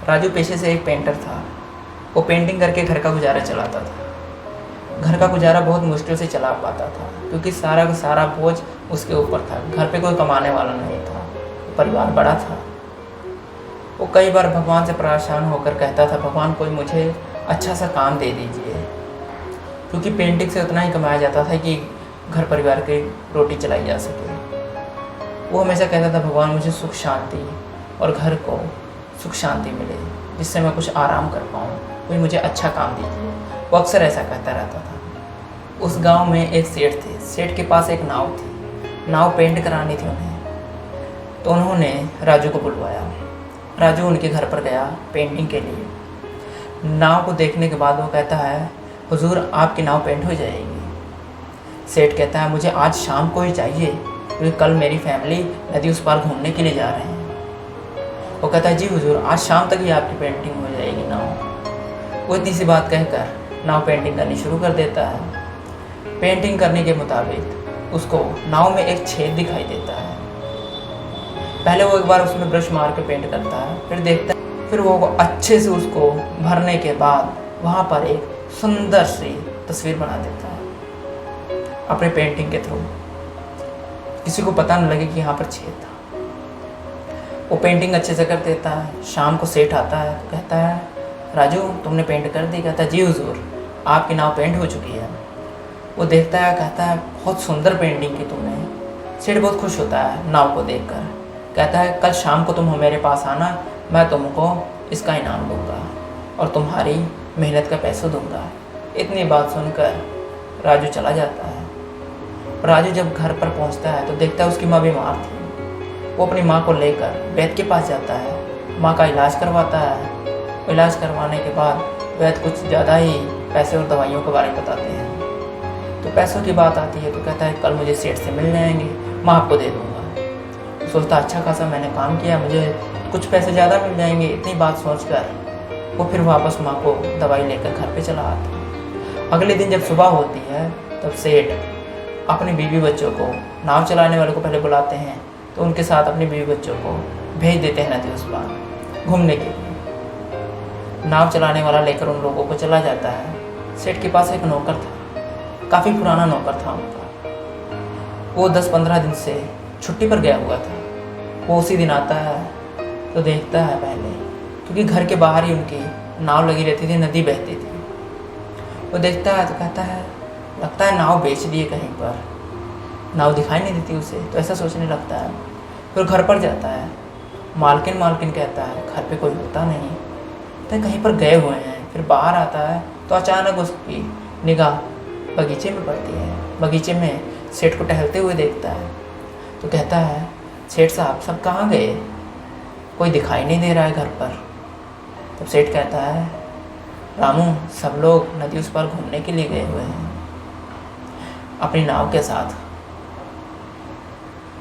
राजू पेशे से एक पेंटर था। वो पेंटिंग करके घर का गुजारा चलाता था। घर का गुजारा बहुत मुश्किल से चला पाता था क्योंकि सारा का सारा बोझ उसके ऊपर था। घर पे कोई कमाने वाला नहीं था, परिवार बड़ा था। वो कई बार भगवान से परेशान होकर कहता था, भगवान कोई मुझे अच्छा सा काम दे दीजिए, क्योंकि पेंटिंग से उतना ही कमाया जाता था कि घर परिवार की रोटी चलाई जा सके। वो हमेशा कहता था, भगवान मुझे सुख शांति और घर को सुख शांति मिले, जिससे मैं कुछ आराम कर पाऊँ, कोई मुझे अच्छा काम दीजिए। वो अक्सर ऐसा कहता रहता था। उस गांव में एक सेठ थे। सेठ के पास एक नाव थी। नाव पेंट करानी थी उन्हें, तो उन्होंने राजू को बुलवाया। राजू उनके घर पर गया पेंटिंग के लिए। नाव को देखने के बाद वो कहता है, हुजूर आपकी नाव पेंट हो जाएगी। सेठ कहता है, मुझे आज शाम को ही चाहिए, क्योंकि कल मेरी फैमिली नदी उस पार घूमने के लिए जा रहे हैं। वो कहता है, जी हुजूर आज शाम तक ही आपकी पेंटिंग हो जाएगी नाव। वो इतनी सी बात कहकर नाव पेंटिंग करनी शुरू कर देता है। पेंटिंग करने के मुताबिक उसको नाव में एक छेद दिखाई देता है। पहले वो एक बार उसमें ब्रश मार के पेंट करता है, फिर देखता है, फिर वो अच्छे से उसको भरने के बाद वहाँ पर एक सुंदर सी तस्वीर बना देता है अपने पेंटिंग के थ्रू। किसी को पता न लगे कि यहाँ पर छेद था। वो पेंटिंग अच्छे से कर देता है। शाम को सेठ आता है, कहता है, राजू तुमने पेंट कर दी? कहता है, जी हुजूर आपकी नाव पेंट हो चुकी है। वो देखता है, कहता है, बहुत सुंदर पेंटिंग की तुमने। सेठ बहुत खुश होता है नाव को देखकर। कहता है, कल शाम को तुम मेरे पास आना, मैं तुमको इसका इनाम दूंगा और तुम्हारी मेहनत का पैसा दूंगा। इतनी बात सुनकर राजू चला जाता है। राजू जब घर पर पहुंचता है तो देखता है उसकी माँ बीमार थी। वो अपनी माँ को लेकर वैद्य के पास जाता है, माँ का इलाज करवाता है। इलाज करवाने के बाद वैद्य कुछ ज़्यादा ही पैसे और दवाइयों के बारे में बताते हैं। तो पैसों की बात आती है तो कहता है, कल मुझे सेठ से मिल जाएंगे, मैं आपको दे दूँगा। तो सोचता, अच्छा खासा मैंने काम किया, मुझे कुछ पैसे ज़्यादा मिल जाएंगे। इतनी बात सोचकर वो फिर वापस माँ को दवाई लेकर घर पे चला आता है। अगले दिन जब सुबह होती है तब सेठ अपने बीवी बच्चों को, नाव चलाने वाले को पहले बुलाते हैं, तो उनके साथ अपने बीवी बच्चों को भेज देते हैं नदी उस पार घूमने के लिए। नाव चलाने वाला लेकर उन लोगों को चला जाता है। सेठ के पास एक नौकर था, काफ़ी पुराना नौकर था उनका। वो 10-15 दिन से छुट्टी पर गया हुआ था। वो उसी दिन आता है तो देखता है पहले, क्योंकि घर के बाहर ही उनकी नाव लगी रहती थी, नदी बहती थी। वो देखता है तो कहता है, लगता है नाव बेच दिए कहीं पर, नाव दिखाई नहीं देती उसे, तो ऐसा सोचने लगता है। फिर घर पर जाता है, मालकिन कहता है घर पे कोई होता नहीं, तो कहीं पर गए हुए हैं। फिर बाहर आता है तो अचानक उसकी निगाह बगीचे में पड़ती है। बगीचे में सेठ को टहलते हुए देखता है तो कहता है, सेठ साहब सब कहाँ गए, कोई दिखाई नहीं दे रहा है घर पर। तब सेठ कहता है, रामू सब लोग नदी उस पार घूमने के लिए गए हुए हैं अपनी नाव के साथ।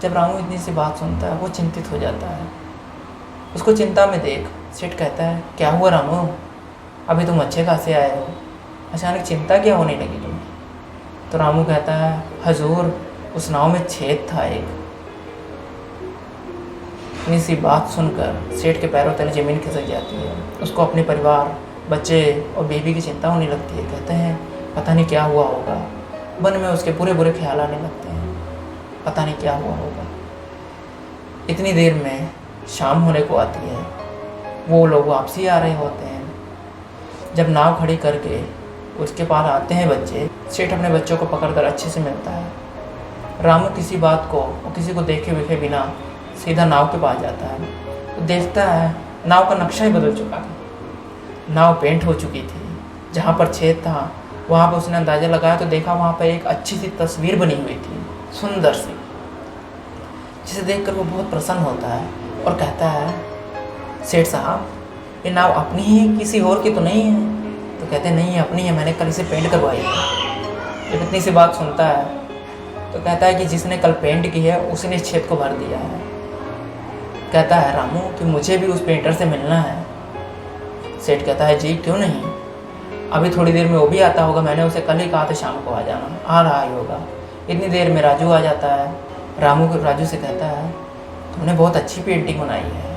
जब रामू इतनी सी बात सुनता है वो चिंतित हो जाता है। उसको चिंता में देख सेठ कहता है, क्या हुआ रामू, अभी तुम अच्छे खासे आए हो, अचानक चिंता क्या होने लगी तुम्हें? तो रामू कहता है, हजूर उस नाव में छेद था एक। इतनी सी बात सुनकर सेठ के पैरों तले ज़मीन खिसक जाती है। उसको अपने परिवार, बच्चे और बेबी की चिंता होने लगती है। कहते हैं, पता नहीं क्या हुआ होगा। मन में उसके बुरे बुरे ख्याल आने लगते हैं, पता नहीं क्या हुआ होगा। इतनी देर में शाम होने को आती है। वो लोग वापसी आ रहे होते हैं। जब नाव खड़ी करके उसके पास आते हैं बच्चे, सेठ अपने बच्चों को पकड़कर अच्छे से मिलता है। रामू किसी बात को और किसी को देखे हुए बिना सीधा नाव के पास जाता है तो देखता है नाव का नक्शा ही बदल चुका था। नाव पेंट हो चुकी थी। जहाँ पर छेद था वहाँ पर उसने अंदाज़ा लगाया तो देखा वहाँ पर एक अच्छी सी तस्वीर बनी हुई थी, सुंदर सी, जिसे देखकर वो बहुत प्रसन्न होता है और कहता है, सेठ साहब ये नाव अपनी ही किसी और की तो नहीं है? तो कहते हैं, नहीं अपनी है, मैंने कल इसे पेंट करवाई है। जब इतनी सी बात सुनता है तो कहता है कि जिसने कल पेंट की है उसी ने छेद को भर दिया है। कहता है रामू कि मुझे भी उस पेंटर से मिलना है। सेठ कहता है, जी क्यों नहीं, अभी थोड़ी देर में वो भी आता होगा, मैंने उसे कल ही कहा था शाम को आ जाना, आ रहा ही होगा। इतनी देर में राजू आ जाता है। राजू से कहता है, तुमने बहुत अच्छी पेंटिंग बनाई है।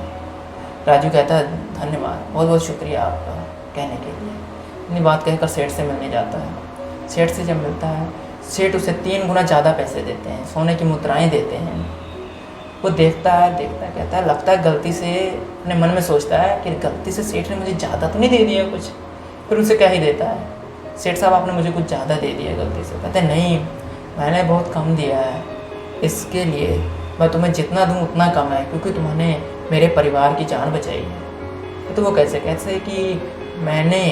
राजू कहता है, धन्यवाद, बहुत बहुत शुक्रिया आपका कहने के लिए। इतनी बात कहकर सेठ से मिलने जाता है। सेठ से जब मिलता है, सेठ उसे 3 गुना ज़्यादा पैसे देते हैं, सोने की मुद्राएं देते हैं। वो देखता है, कहता है लगता है गलती से, अपने मन में सोचता है कि गलती से सेठ ने मुझे ज़्यादा तो नहीं दे दिया कुछ। फिर उनसे क्या ही देता है, सेठ साहब आपने मुझे कुछ ज़्यादा दे दिया गलती से। कहते हैं नहीं, मैंने बहुत कम दिया है, इसके लिए मैं तुम्हें जितना दूँ उतना कम है, क्योंकि तुमने मेरे परिवार की जान बचाई है। तो वो कैसे कि मैंने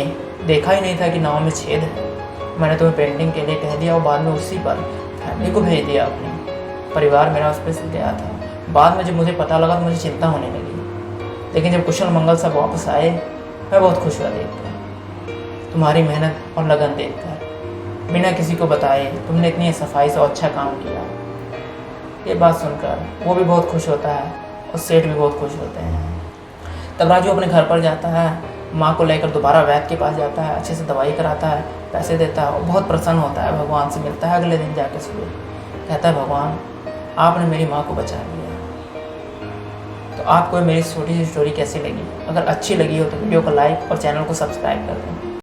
देखा ही नहीं था कि नाव में छेद है, मैंने तुम्हें पेंटिंग के लिए कह दिया और बाद में उसी पर फैमिली को भेज दिया, अपनी परिवार मेरा उस पर गया था। बाद में जब मुझे पता लगा तो मुझे चिंता होने लगी, लेकिन जब कुशल मंगल सब वापस आए मैं बहुत खुश हुआ देखकर, तुम्हारी मेहनत और लगन देखकर। बिना किसी को बताए तुमने इतनी सफाई से अच्छा काम किया। ये बात सुनकर वो भी बहुत खुश होता है और सेठ भी बहुत खुश होते हैं। तब राजू अपने घर पर जाता है, माँ को लेकर दोबारा वैद्य के पास जाता है, अच्छे से दवाई कराता है, पैसे देता है और बहुत प्रसन्न होता है। भगवान से मिलता है अगले दिन जाकर सुबह, कहता है भगवान आपने मेरी माँ को बचा लिया। तो आपको मेरी छोटी सी स्टोरी कैसी लगी? अगर अच्छी लगी हो तो वीडियो को लाइक और चैनल को सब्सक्राइब कर दें।